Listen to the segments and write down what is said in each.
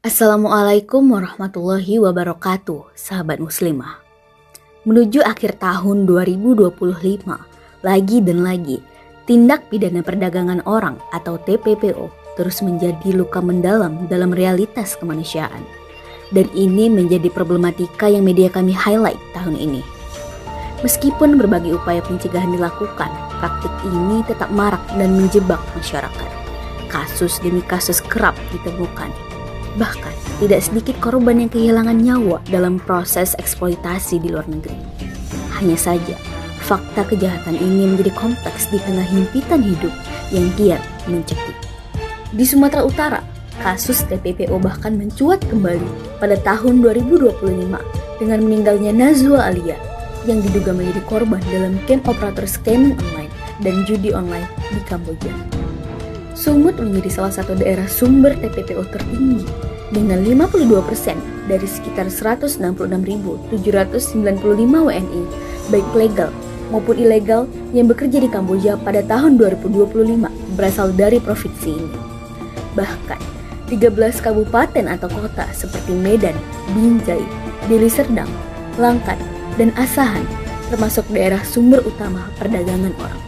Assalamualaikum warahmatullahi wabarakatuh, sahabat muslimah. Menuju akhir tahun 2025, lagi dan lagi, tindak pidana perdagangan orang atau TPPO terus menjadi luka mendalam dalam realitas kemanusiaan. Dan ini menjadi problematika yang media kami highlight tahun ini. Meskipun berbagai upaya pencegahan dilakukan, praktik ini tetap marak dan menjebak masyarakat. Kasus demi kasus kerap ditemukan. Bahkan tidak sedikit korban yang kehilangan nyawa dalam proses eksploitasi di luar negeri. Hanya saja, fakta kejahatan ini menjadi kompleks di tengah himpitan hidup yang kian mencekik. Di Sumatera Utara, kasus TPPO bahkan mencuat kembali pada tahun 2025 dengan meninggalnya Nazwa Alia yang diduga menjadi korban dalam camp operator scamming online dan judi online di Kamboja. Sumut menjadi salah satu daerah sumber TPPO tertinggi dengan 52% dari sekitar 166.795 WNI baik legal maupun ilegal yang bekerja di Kamboja pada tahun 2025 berasal dari provinsi ini. Bahkan 13 kabupaten atau kota seperti Medan, Binjai, Deli Serdang, Langkat, dan Asahan termasuk daerah sumber utama perdagangan orang.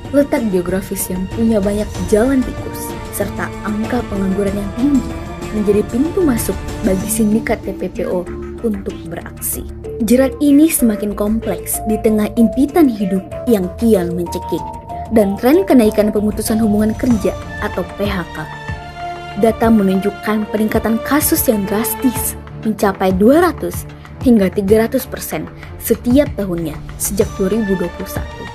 Letak geografis yang punya banyak jalan tikus serta angka pengangguran yang tinggi menjadi pintu masuk bagi sindikat TPPO untuk beraksi. Jerat ini semakin kompleks di tengah impitan hidup yang kian mencekik dan tren kenaikan pemutusan hubungan kerja atau PHK. Data menunjukkan peningkatan kasus yang drastis mencapai 200 hingga 300% setiap tahunnya sejak 2021.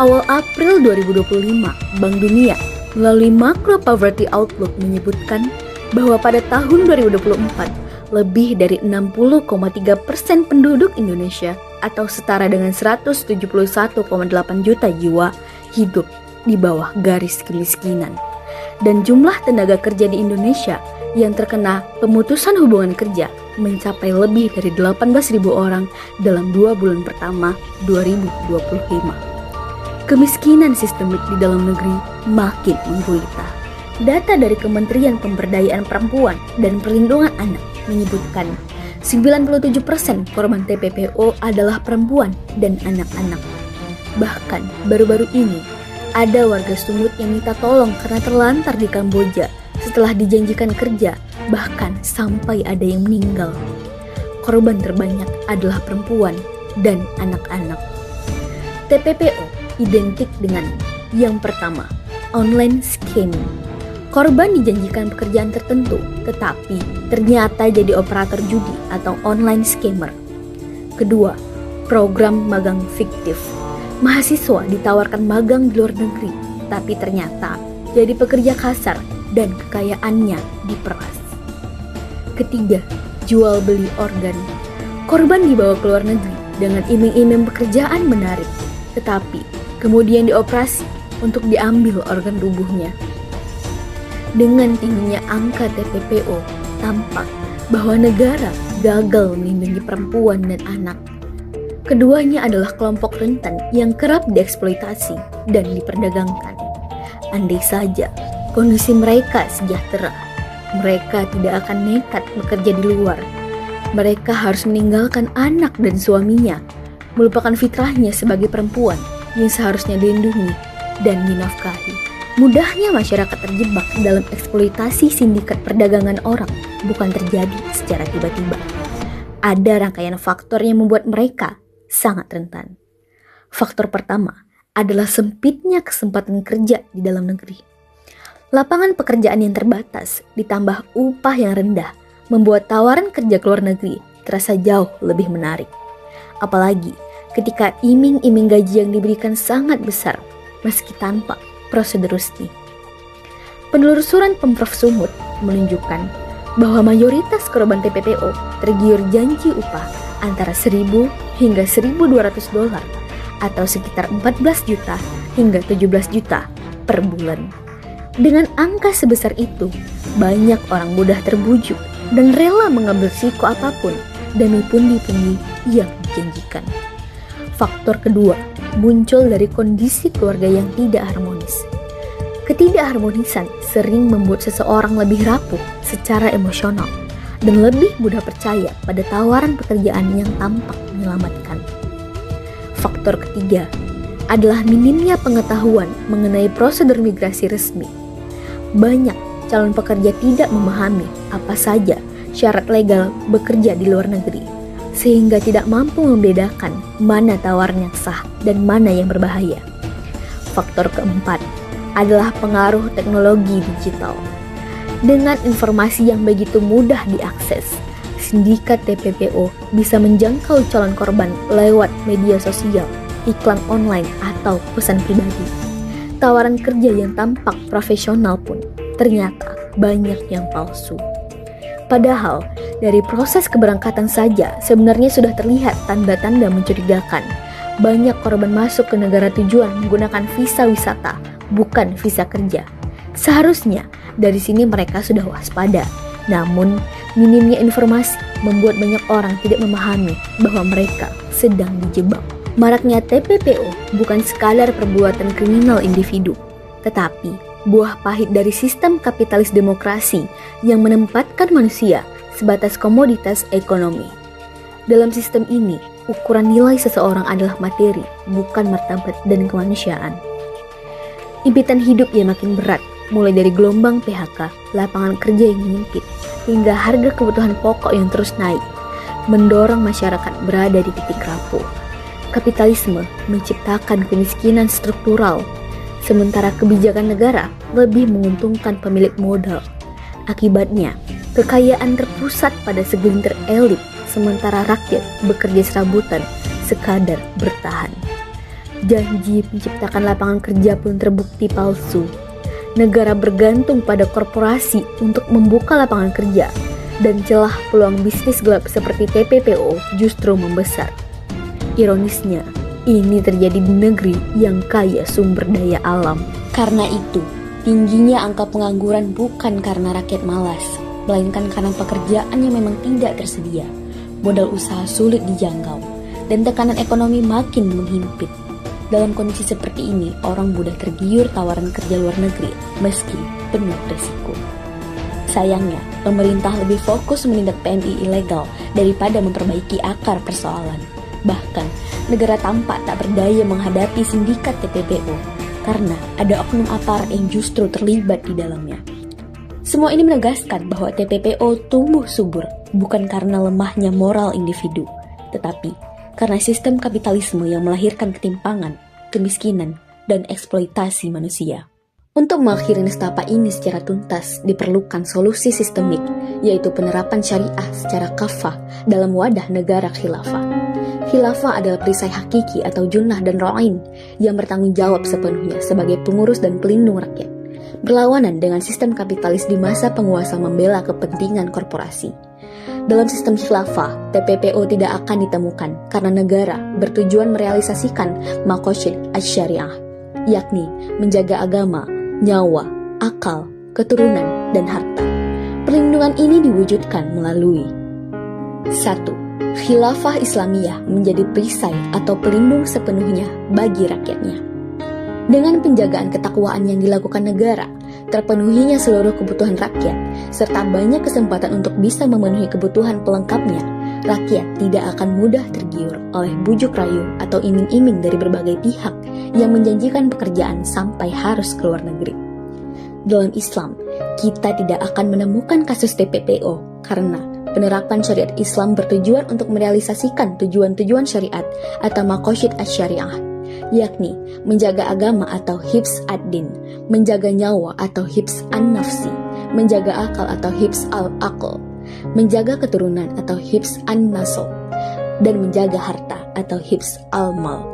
Awal April 2025, Bank Dunia melalui Macro Poverty Outlook menyebutkan bahwa pada tahun 2024, lebih dari 60,3% penduduk Indonesia atau setara dengan 171,8 juta jiwa hidup di bawah garis kemiskinan. Dan jumlah tenaga kerja di Indonesia yang terkena pemutusan hubungan kerja mencapai lebih dari 18.000 orang dalam 2 bulan pertama 2025. Kemiskinan sistemik di dalam negeri makin menggulita. Data dari Kementerian Pemberdayaan Perempuan dan Perlindungan Anak menyebutkan 97% korban TPPO adalah perempuan dan anak-anak. Bahkan baru-baru ini ada warga Sumut yang minta tolong karena terlantar di Kamboja setelah dijanjikan kerja, bahkan sampai ada yang meninggal. Korban terbanyak adalah perempuan dan anak-anak. TPPO identik dengan yang pertama, online scamming. Korban dijanjikan pekerjaan tertentu, tetapi ternyata jadi operator judi atau online scammer. Kedua, program magang fiktif. Mahasiswa ditawarkan magang di luar negeri, tapi ternyata jadi pekerja kasar dan kekayaannya diperas. Ketiga, jual beli organ. Korban dibawa ke luar negeri dengan iming-iming pekerjaan menarik, tetapi kemudian dioperasi untuk diambil organ tubuhnya. Dengan tingginya angka TPPO, tampak bahwa negara gagal melindungi perempuan dan anak. Keduanya adalah kelompok rentan yang kerap dieksploitasi dan diperdagangkan. Andai saja kondisi mereka sejahtera, mereka tidak akan nekat bekerja di luar. Mereka harus meninggalkan anak dan suaminya, melupakan fitrahnya sebagai perempuan yang seharusnya dilindungi dan dinafkahi. Mudahnya masyarakat terjebak dalam eksploitasi sindikat perdagangan orang bukan terjadi secara tiba-tiba. Ada rangkaian faktor yang membuat mereka sangat rentan. Faktor pertama adalah sempitnya kesempatan kerja di dalam negeri. Lapangan pekerjaan yang terbatas ditambah upah yang rendah membuat tawaran kerja ke luar negeri terasa jauh lebih menarik. Apalagi ketika iming-iming gaji yang diberikan sangat besar meski tanpa prosedur resmi. Penelusuran Pemprov Sumut menunjukkan bahwa mayoritas korban TPPO tergiur janji upah antara 1.000 hingga 1.200 dolar atau sekitar 14 juta hingga 17 juta per bulan. Dengan angka sebesar itu, banyak orang mudah terbujuk dan rela mengambil risiko apapun demi pundi-pundi yang dijanjikan. Faktor kedua muncul dari kondisi keluarga yang tidak harmonis. Ketidakharmonisan sering membuat seseorang lebih rapuh secara emosional dan lebih mudah percaya pada tawaran pekerjaan yang tampak menyelamatkan. Faktor ketiga adalah minimnya pengetahuan mengenai prosedur migrasi resmi. Banyak calon pekerja tidak memahami apa saja syarat legal bekerja di luar negeri, sehingga tidak mampu membedakan mana tawaran yang sah dan mana yang berbahaya. Faktor keempat adalah pengaruh teknologi digital. Dengan informasi yang begitu mudah diakses, sindikat TPPO bisa menjangkau calon korban lewat media sosial, iklan online, atau pesan pribadi. Tawaran kerja yang tampak profesional pun ternyata banyak yang palsu. Padahal, dari proses keberangkatan saja sebenarnya sudah terlihat tanda-tanda mencurigakan. Banyak korban masuk ke negara tujuan menggunakan visa wisata, bukan visa kerja. Seharusnya dari sini mereka sudah waspada. Namun, minimnya informasi membuat banyak orang tidak memahami bahwa mereka sedang dijebak. Maraknya TPPO bukan sekadar perbuatan kriminal individu, tetapi buah pahit dari sistem kapitalis demokrasi yang menempatkan manusia sebatas komoditas ekonomi. Dalam sistem ini, ukuran nilai seseorang adalah materi, bukan martabat dan kemanusiaan. Impitan hidup yang makin berat, mulai dari gelombang PHK, lapangan kerja yang menyempit, hingga harga kebutuhan pokok yang terus naik, mendorong masyarakat berada di titik rapuh. Kapitalisme menciptakan kemiskinan struktural, sementara kebijakan negara lebih menguntungkan pemilik modal. Akibatnya, kekayaan terpusat pada segelintir elit, sementara rakyat bekerja serabutan sekadar bertahan. Janji menciptakan lapangan kerja pun terbukti palsu. Negara bergantung pada korporasi untuk membuka lapangan kerja, dan celah peluang bisnis gelap seperti TPPO justru membesar. Ironisnya, ini terjadi di negeri yang kaya sumber daya alam. Karena itu, tingginya angka pengangguran bukan karena rakyat malas, melainkan karena pekerjaan yang memang tidak tersedia, modal usaha sulit dijangkau, dan tekanan ekonomi makin menghimpit. Dalam kondisi seperti ini, orang mudah tergiur tawaran kerja luar negeri, meski penuh resiko. Sayangnya, pemerintah lebih fokus menindak PNI ilegal daripada memperbaiki akar persoalan. Bahkan, negara tampak tak berdaya menghadapi sindikat TPPO, karena ada oknum aparat yang justru terlibat di dalamnya. Semua ini menegaskan bahwa TPPO tumbuh subur bukan karena lemahnya moral individu, tetapi karena sistem kapitalisme yang melahirkan ketimpangan, kemiskinan, dan eksploitasi manusia. Untuk mengakhiri nestapa ini secara tuntas, diperlukan solusi sistemik, yaitu penerapan syariah secara kafah dalam wadah negara khilafah. Khilafah adalah perisai hakiki atau junnah dan ra'in yang bertanggung jawab sepenuhnya sebagai pengurus dan pelindung rakyat, berlawanan dengan sistem kapitalis di masa penguasa membela kepentingan korporasi. Dalam sistem khilafah, TPPO tidak akan ditemukan karena negara bertujuan merealisasikan maqasid asy-syariah, yakni menjaga agama, nyawa, akal, keturunan, dan harta. Perlindungan ini diwujudkan melalui 1. Khilafah Islamiyah menjadi perisai atau pelindung sepenuhnya bagi rakyatnya. Dengan penjagaan ketakwaan yang dilakukan negara, terpenuhinya seluruh kebutuhan rakyat, serta banyak kesempatan untuk bisa memenuhi kebutuhan pelengkapnya, rakyat tidak akan mudah tergiur oleh bujuk rayu atau iming-iming dari berbagai pihak yang menjanjikan pekerjaan sampai harus keluar negeri. Dalam Islam, kita tidak akan menemukan kasus TPPO karena penerapan syariat Islam bertujuan untuk merealisasikan tujuan-tujuan syariat atau maqasid asy-syariah, yakni menjaga agama atau hifz ad-din, menjaga nyawa atau hifz an-nafsi, menjaga akal atau hifz al-aql, menjaga keturunan atau hifz an-nasl, dan menjaga harta atau hifz al-mal.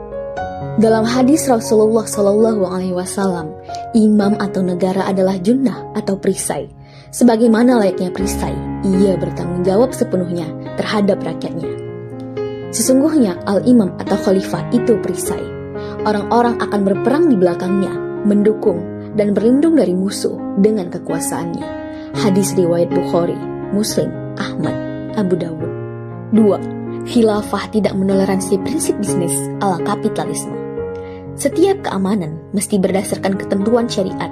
Dalam hadis Rasulullah SAW, imam atau negara adalah junnah atau perisai. Sebagaimana layaknya perisai, ia bertanggung jawab sepenuhnya terhadap rakyatnya. Sesungguhnya al-imam atau khalifah itu perisai. Orang-orang akan berperang di belakangnya, mendukung dan berlindung dari musuh dengan kekuasaannya. Hadis riwayat Bukhari, Muslim, Ahmad, Abu Dawud. 2. Khilafah tidak menoleransi prinsip bisnis ala kapitalisme. Setiap keamanan mesti berdasarkan ketentuan syariat.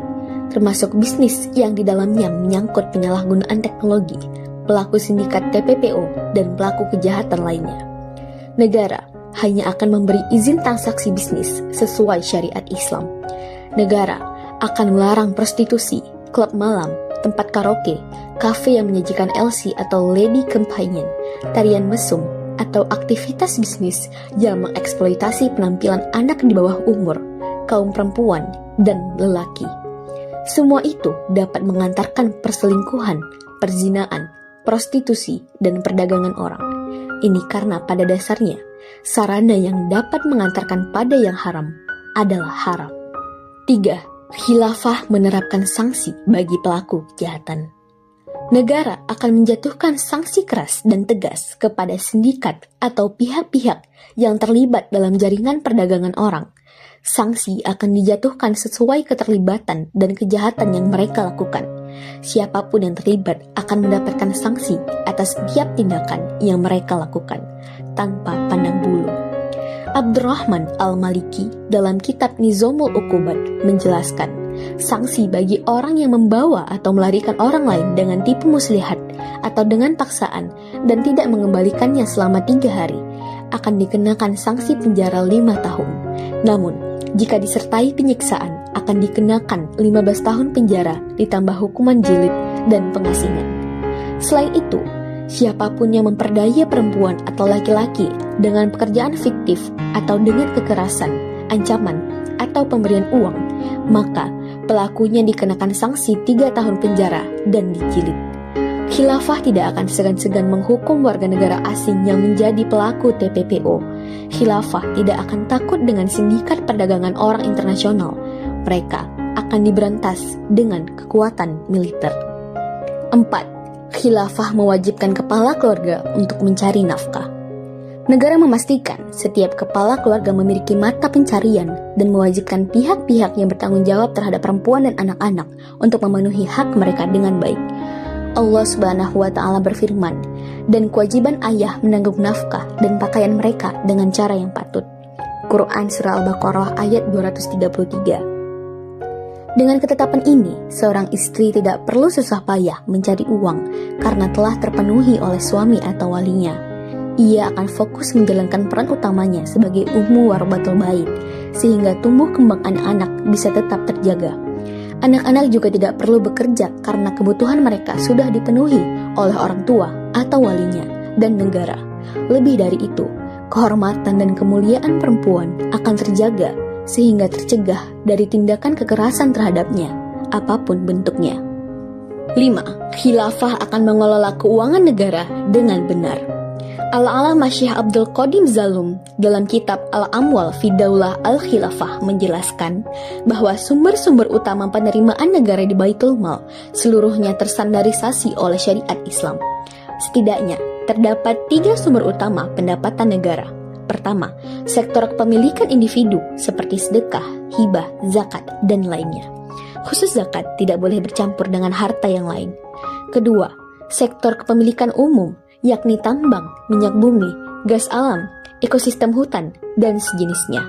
termasuk bisnis yang di dalamnya menyangkut penyalahgunaan teknologi, pelaku sindikat TPPO, dan pelaku kejahatan lainnya. Negara hanya akan memberi izin transaksi bisnis sesuai syariat Islam. Negara akan melarang prostitusi, klub malam, tempat karaoke, kafe yang menyajikan LC atau lady companion, tarian mesum, atau aktivitas bisnis yang mengeksploitasi penampilan anak di bawah umur, kaum perempuan, dan lelaki. Semua itu dapat mengantarkan perselingkuhan, perzinaan, prostitusi, dan perdagangan orang. Ini karena pada dasarnya, sarana yang dapat mengantarkan pada yang haram adalah haram. 3. Khilafah menerapkan sanksi bagi pelaku kejahatan. Negara akan menjatuhkan sanksi keras dan tegas kepada sindikat atau pihak-pihak yang terlibat dalam jaringan perdagangan orang. Sanksi akan dijatuhkan sesuai keterlibatan dan kejahatan yang mereka lakukan. Siapapun yang terlibat akan mendapatkan sanksi atas setiap tindakan yang mereka lakukan, tanpa pandang bulu. Abdurrahman Al-Maliki dalam kitab Nizamul Uqubat menjelaskan, sanksi bagi orang yang membawa atau melarikan orang lain dengan tipu muslihat atau dengan paksaan dan tidak mengembalikannya selama 3 hari akan dikenakan sanksi penjara 5 tahun. Namun, jika disertai penyiksaan akan dikenakan 15 tahun penjara ditambah hukuman jilid dan pengasingan. Selain itu, siapapun yang memperdaya perempuan atau laki-laki dengan pekerjaan fiktif atau dengan kekerasan, ancaman, atau pemberian uang, maka pelakunya dikenakan sanksi 3 tahun penjara dan dijilid. Khilafah tidak akan segan-segan menghukum warga negara asing yang menjadi pelaku TPPO. Khilafah tidak akan takut dengan sindikat perdagangan orang internasional. Mereka akan diberantas dengan kekuatan militer. 4. Khilafah mewajibkan kepala keluarga untuk mencari nafkah. Negara memastikan setiap kepala keluarga memiliki mata pencarian dan mewajibkan pihak-pihak yang bertanggung jawab terhadap perempuan dan anak-anak untuk memenuhi hak mereka dengan baik. Allah Subhanahu wa Ta'ala berfirman, dan kewajiban ayah menanggung nafkah dan pakaian mereka dengan cara yang patut. Quran Surah Al-Baqarah ayat 233. Dengan ketetapan ini, seorang istri tidak perlu susah payah mencari uang karena telah terpenuhi oleh suami atau walinya. Ia akan fokus menjalankan peran utamanya sebagai ummu warbatul bait, sehingga tumbuh kembang anak-anak bisa tetap terjaga. Anak-anak juga tidak perlu bekerja karena kebutuhan mereka sudah dipenuhi oleh orang tua atau walinya dan negara. Lebih dari itu, kehormatan dan kemuliaan perempuan akan terjaga sehingga tercegah dari tindakan kekerasan terhadapnya, apapun bentuknya. 5. Khilafah akan mengelola keuangan negara dengan benar. Al-Allamah Syekh Abdul Qadim Zalum dalam kitab Al-Amwal fi Daulah Al-Khilafah menjelaskan bahwa sumber-sumber utama penerimaan negara di Baitul Mal seluruhnya terstandarisasi oleh syariat Islam. Setidaknya terdapat 3 sumber utama pendapatan negara. Pertama, sektor kepemilikan individu seperti sedekah, hibah, zakat, dan lainnya. Khusus zakat tidak boleh bercampur dengan harta yang lain. Kedua, sektor kepemilikan umum yakni tambang, minyak bumi, gas alam, ekosistem hutan, dan sejenisnya.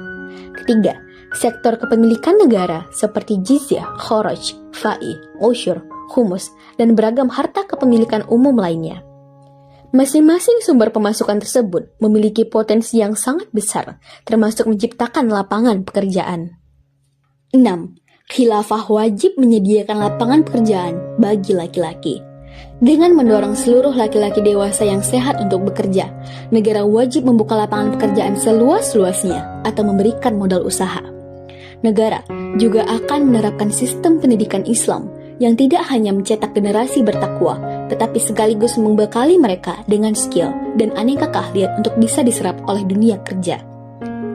Ketiga, sektor kepemilikan negara seperti jizyah, kharaj, fa'i, usyur, khumus, dan beragam harta kepemilikan umum lainnya. Masing-masing sumber pemasukan tersebut memiliki potensi yang sangat besar, termasuk menciptakan lapangan pekerjaan. 6. Khilafah wajib menyediakan lapangan pekerjaan bagi laki-laki. Dengan mendorong seluruh laki-laki dewasa yang sehat untuk bekerja, negara wajib membuka lapangan pekerjaan seluas-luasnya atau memberikan modal usaha. Negara juga akan menerapkan sistem pendidikan Islam yang tidak hanya mencetak generasi bertakwa, tetapi sekaligus membekali mereka dengan skill dan aneka keahlian untuk bisa diserap oleh dunia kerja.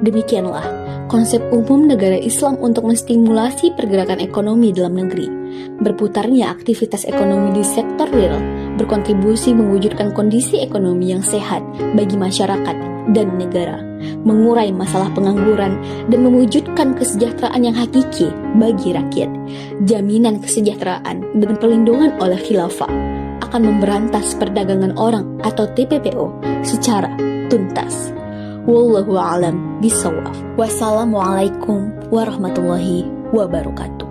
Demikianlah konsep umum negara Islam untuk menstimulasi pergerakan ekonomi dalam negeri. Berputarnya aktivitas ekonomi di sektor real berkontribusi mewujudkan kondisi ekonomi yang sehat bagi masyarakat dan negara, mengurai masalah pengangguran dan mewujudkan kesejahteraan yang hakiki bagi rakyat. Jaminan kesejahteraan dan perlindungan oleh khilafah akan memberantas perdagangan orang atau TPPO secara tuntas. Wallahu a'lam bishawab. Wassalamualaikum warahmatullahi wabarakatuh.